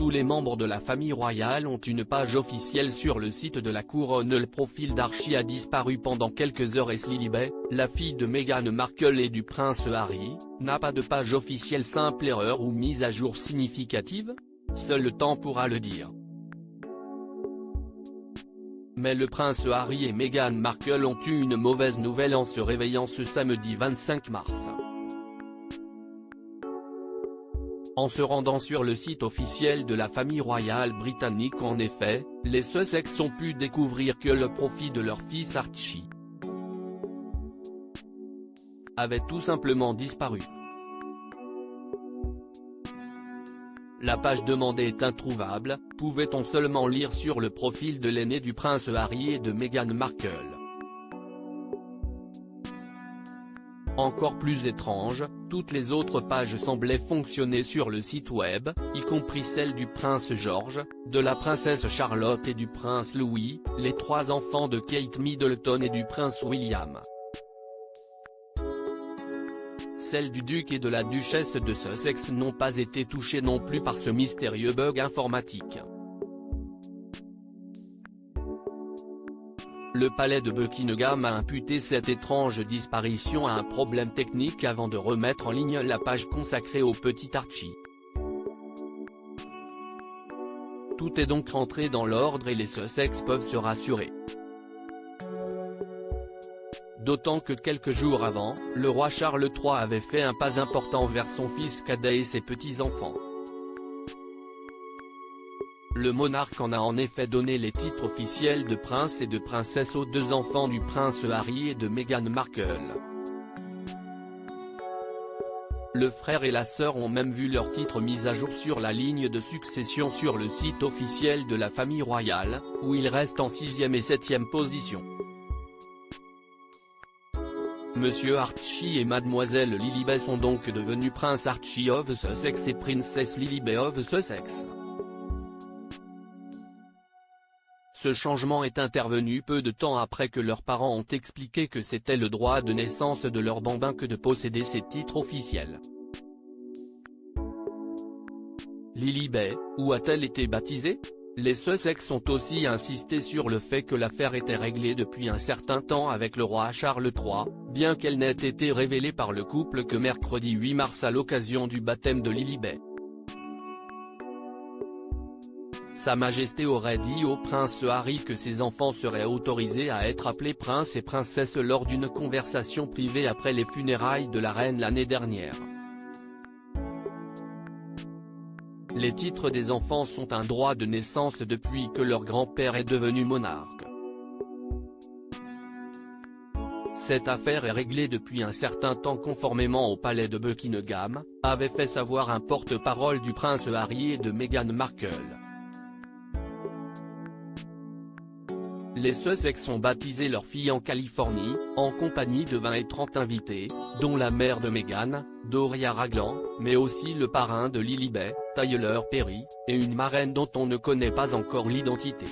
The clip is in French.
tous les membres de la famille royale ont une page officielle sur le site de la couronne. Le profil d'Archie a disparu pendant quelques heures et Lilibet, la fille de Meghan Markle et du prince Harry, n'a pas de page officielle. Simple erreur ou mise à jour significative? Seul le temps pourra le dire. Mais le prince Harry et Meghan Markle ont eu une mauvaise nouvelle en se réveillant ce samedi 25 mars. En se rendant sur le site officiel de la famille royale britannique, en effet, les Sussex ont pu découvrir que le profil de leur fils Archie avait tout simplement disparu. La page demandée est introuvable, pouvait-on seulement lire sur le profil de l'aîné du prince Harry et de Meghan Markle. Encore plus étrange, toutes les autres pages semblaient fonctionner sur le site web, y compris celle du prince George, de la princesse Charlotte et du prince Louis, les trois enfants de Kate Middleton et du prince William. Celles du duc et de la duchesse de Sussex n'ont pas été touchées non plus par ce mystérieux bug informatique. Le palais de Buckingham a imputé cette étrange disparition à un problème technique avant de remettre en ligne la page consacrée au petit Archie. Tout est donc rentré dans l'ordre et les Sussex peuvent se rassurer. D'autant que quelques jours avant, le roi Charles III avait fait un pas important vers son fils cadet et ses petits-enfants. Le monarque en a en effet donné les titres officiels de prince et de princesse aux deux enfants du prince Harry et de Meghan Markle. Le frère et la sœur ont même vu leurs titres mis à jour sur la ligne de succession sur le site officiel de la famille royale, où ils restent en 6e et 7e position. Monsieur Archie et mademoiselle Lilibet sont donc devenus Prince Archie of Sussex et Princess Lilibet of Sussex. Ce changement est intervenu peu de temps après que leurs parents ont expliqué que c'était le droit de naissance de leur bambin que de posséder ces titres officiels. Lilibet, où a-t-elle été baptisée? Les Sussex ont aussi insisté sur le fait que l'affaire était réglée depuis un certain temps avec le roi Charles III, bien qu'elle n'ait été révélée par le couple que mercredi 8 mars à l'occasion du baptême de Lilibet. Sa Majesté aurait dit au prince Harry que ses enfants seraient autorisés à être appelés prince et princesse lors d'une conversation privée après les funérailles de la reine l'année dernière. Les titres des enfants sont un droit de naissance depuis que leur grand-père est devenu monarque. Cette affaire est réglée depuis un certain temps conformément au palais de Buckingham, avait fait savoir un porte-parole du prince Harry et de Meghan Markle. Les Sussex ont baptisé leur fille en Californie, en compagnie de 20 et 30 invités, dont la mère de Meghan, Doria Ragland, mais aussi le parrain de Lilibet, Tyler Perry, et une marraine dont on ne connaît pas encore l'identité.